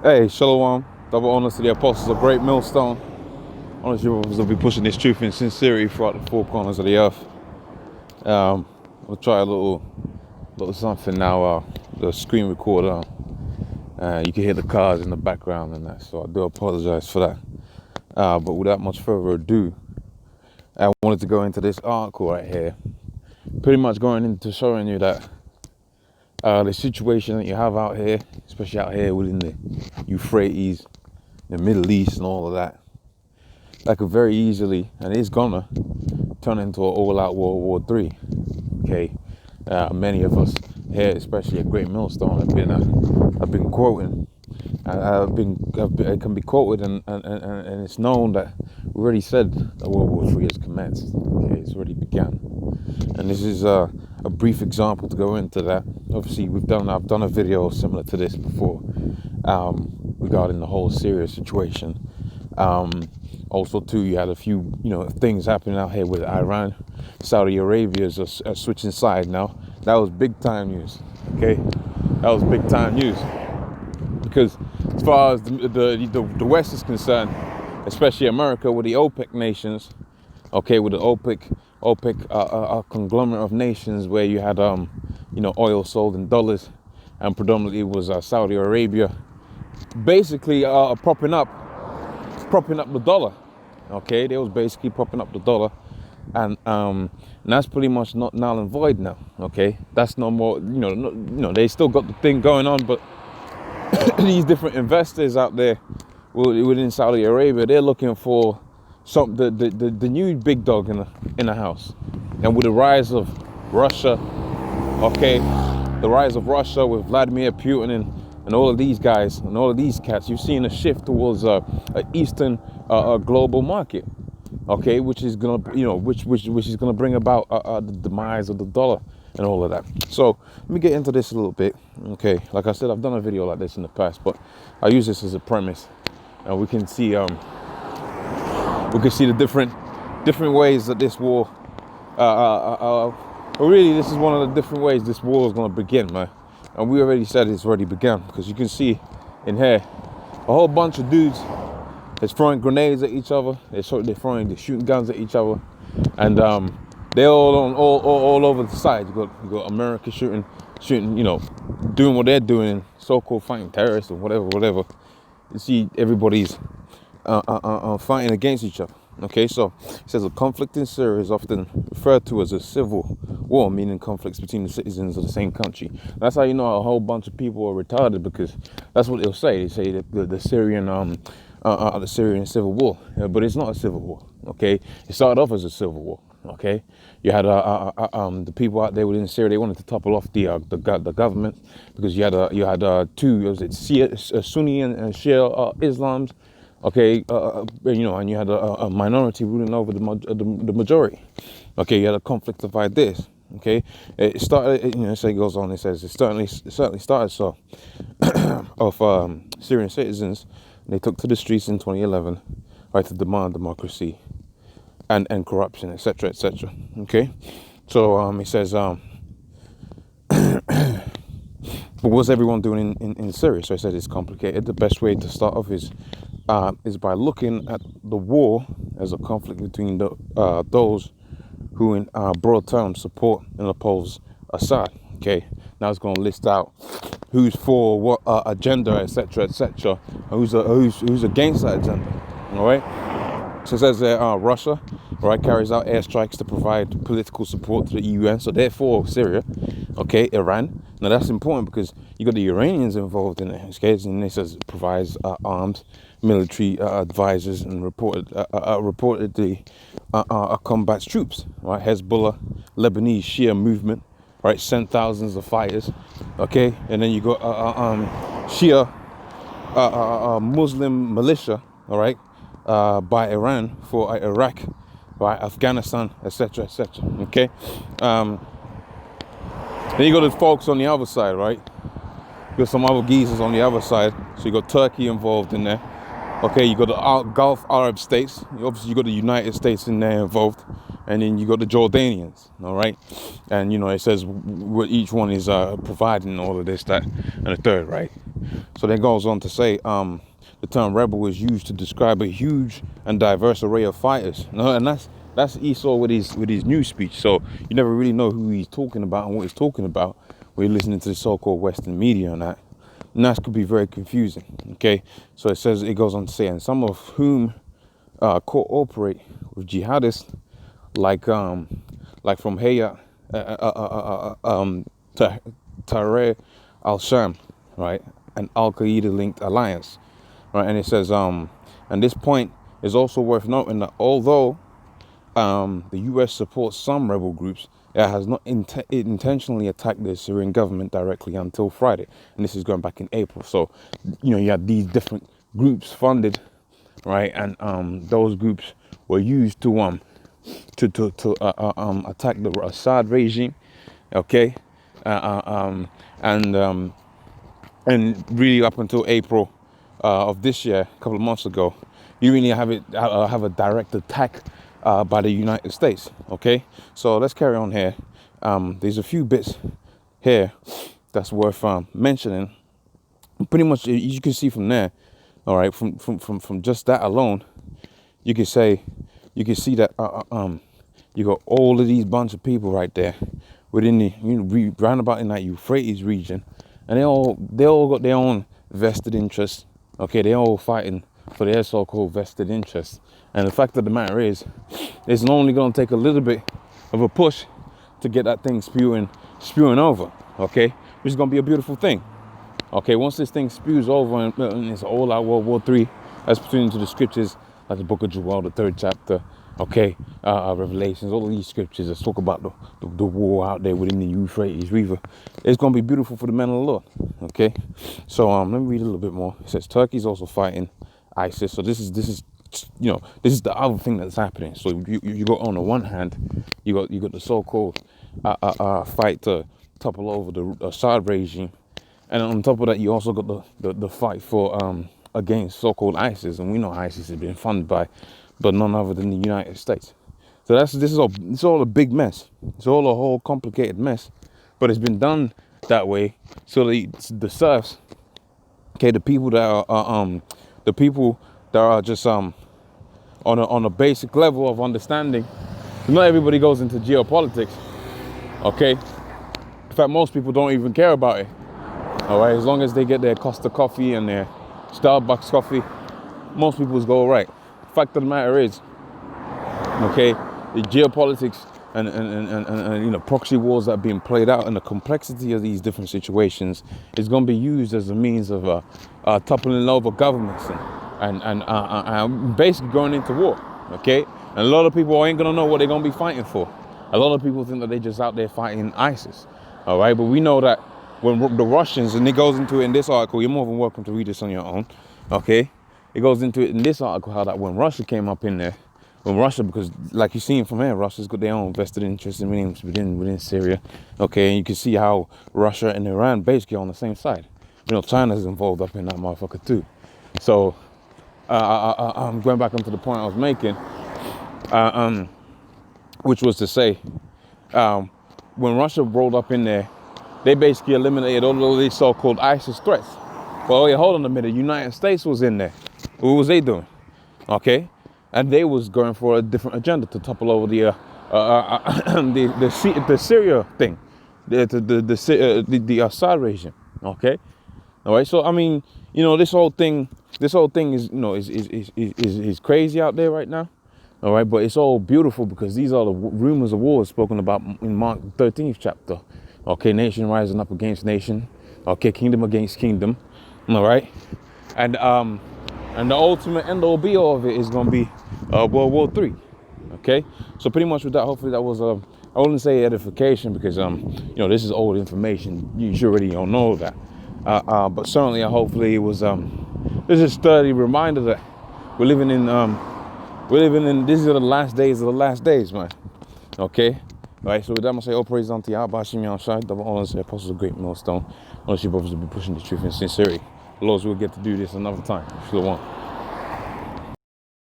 Hey, Shalom, double honors to the apostles of Great Millstone. Honors you will be pushing this truth in sincerity throughout the four corners of the earth. We'll try a little something now. The screen recorder. You can hear the cars in the background and that, so I do apologize for that. But without much further ado, I wanted to go into this article right here, pretty much going into showing you that the situation that you have out here, especially out here within the Euphrates, the Middle East and all of that could very easily, and is gonna, turn into an all-out World War III. Okay, many of us here, especially at Great Millstone, have been quoting, it can be quoted, and it's known that we already said that World War III has commenced. Okay, it's already begun, and this is a brief example to go into that. Obviously, I've done a video similar to this before, regarding the whole Syria situation. Also, too, you had a few, things happening out here with Iran. Saudi Arabia is switching side now. That was big time news. Okay, that was big time news because as far as the West is concerned, especially America with the OPEC nations, okay, with the OPEC conglomerate of nations where you had oil sold in dollars, and predominantly it was Saudi Arabia, basically propping up the dollar. Okay, they was basically propping up the dollar, and that's pretty much not null and void now. Okay, that's no more. They still got the thing going on, but these different investors out there within Saudi Arabia, they're looking for the new big dog in the house. And with the rise of Russia, okay, the rise of Russia with Vladimir Putin and all of these guys and all of these cats, you've seen a shift towards a Eastern global market, okay, which is gonna which is gonna bring about the demise of the dollar and all of that. So let me get into this a little bit. Okay, like I said, I've done a video like this in the past, but I use this as a premise, and we can see the different ways that this war. But really, this is one of the different ways this war is going to begin, man. And we already said it's already begun, because you can see in here a whole bunch of dudes is throwing grenades at each other. They're shooting guns at each other, and they're all over the side. You got America shooting, doing what they're doing, so-called fighting terrorists or whatever. You see everybody's fighting against each other. Okay, so it says a conflict in Syria is often referred to as a civil war, meaning conflicts between the citizens of the same country. That's how you know a whole bunch of people are retarded, because that's what they'll say. They say that the Syrian civil war, but it's not a civil war. Okay, it started off as a civil war. Okay, you had the people out there within Syria. They wanted to topple off the government, because you had two, was it Sunni and Shia Islams. Okay, and you had a minority ruling over the majority. Okay, you had a conflict of ideas. Okay, it started. So it goes on. It says it certainly started so of Syrian citizens. They took to the streets in 2011, right, to demand democracy and corruption, etc., etc. Okay, so it says but what's everyone doing in Syria? So I said it's complicated. The best way to start off is by looking at the war as a conflict between those who, in broad terms, support and oppose Assad. Okay, now it's going to list out who's for what agenda, etc., etc., who's against that agenda. All right. So it says that Russia, right, carries out airstrikes to provide political support to the UN. So therefore, Syria, okay, Iran. Now that's important, because you got the Iranians involved in it. Okay, and it says it provides armed military advisors and reportedly combats troops. Right, Hezbollah, Lebanese Shia movement, right, sent thousands of fighters. Okay, and then you got Shia Muslim militia. All right. By Iran for Iraq, by Afghanistan, etc., etc. Okay, then you got the folks on the other side, right? You got some other geezers on the other side. So you got Turkey involved in there. Okay, you got the Gulf Arab states. Obviously, you got the United States in there involved, and then you got the Jordanians. All right, and it says what each one is providing all of this, that, and the third. Right. So then goes on to say, the term rebel is used to describe a huge and diverse array of fighters. No, and that's Esau with his news speech. So you never really know who he's talking about and what he's talking about when you're listening to the so-called Western media and that. And that could be very confusing. Okay, so it goes on to say, and some of whom cooperate with jihadists like from Hayat Tahrir al-Sham, right, an Al-Qaeda linked alliance, right. And it says and this point is also worth noting that although the U.S. supports some rebel groups, it has not intentionally attacked the Syrian government directly until Friday, and this is going back in April. So, you have these different groups funded, right, and those groups were used to attack the Assad regime, okay, and really up until April of this year, a couple of months ago, you really have a direct attack by the United States. Okay, so let's carry on here. There's a few bits here that's worth mentioning. Pretty much, you can see from there. All right, from just that alone, you can see that you got all of these bunch of people right there within the round about in that Euphrates region, and they all got their own vested interests. Okay, they're all fighting for their so-called vested interests. And the fact of the matter is, it's only going to take a little bit of a push to get that thing spewing over, okay? Which is going to be a beautiful thing, okay? Once this thing spews over and it's all out World War III, as pertaining to the scriptures, like the book of Joel, the 3rd chapter, okay? Revelations, all of these scriptures that talk about the war out there within the Euphrates River. It's going to be beautiful for the men of the Lord, okay? So let me read a little bit more. It says Turkey's also fighting ISIS. So this is this is the other thing that's happening. So you got, on the one hand, you got the so-called fight to topple over the Assad regime, and on top of that, you also got the fight for against so-called ISIS, and we know ISIS has been funded by none other than the United States. So it's all a big mess. It's all a whole complicated mess, but it's been done that way so the serfs, okay, the people that are just on a basic level of understanding. Not everybody goes into geopolitics, okay? In fact, most people don't even care about it, all right? As long as they get their Costa coffee and their Starbucks coffee, most people go all right. Fact of the matter is, okay, the geopolitics and proxy wars that are being played out, and the complexity of these different situations is going to be used as a means of toppling over governments and basically going into war, okay? And a lot of people ain't going to know what they're going to be fighting for. A lot of people think that they're just out there fighting ISIS, all right? But we know that when the Russians, and it goes into it in this article, you're more than welcome to read this on your own, okay? It goes into it in this article how that when Russia came up in there, because like you're seeing from here, Russia's got their own vested interest within Syria, okay? And you can see how Russia and Iran basically are on the same side. China's involved up in that motherfucker too. So I'm going back onto the point I was making, which was to say, when Russia rolled up in there, they basically eliminated all of these so-called ISIS threats. Well, wait, hold on a minute. The United States was in there. What was they doing? Okay, and they was going for a different agenda to topple over the Syria thing, the Assad regime. Okay, all right. So I mean, this whole thing is crazy out there right now. All right, but it's all beautiful because these are the rumors of wars spoken about in Mark 13th chapter. Okay, nation rising up against nation. Okay, kingdom against kingdom. All right, and the ultimate end all be all of it is going to be World War III. Okay, so pretty much with that, hopefully that was I wouldn't say edification because this is old information. You should already know that. But certainly, hopefully it was this is a sturdy reminder that we're living in these are the last days of the last days, man. Okay. All right, so with that, I'm going to say, all praise unto Yah, Bashim Yahushua, double honors to the apostles of great millstone. Honestly, brothers will be pushing the truth in sincerity. The Lord's will get to do this another time. Shalom.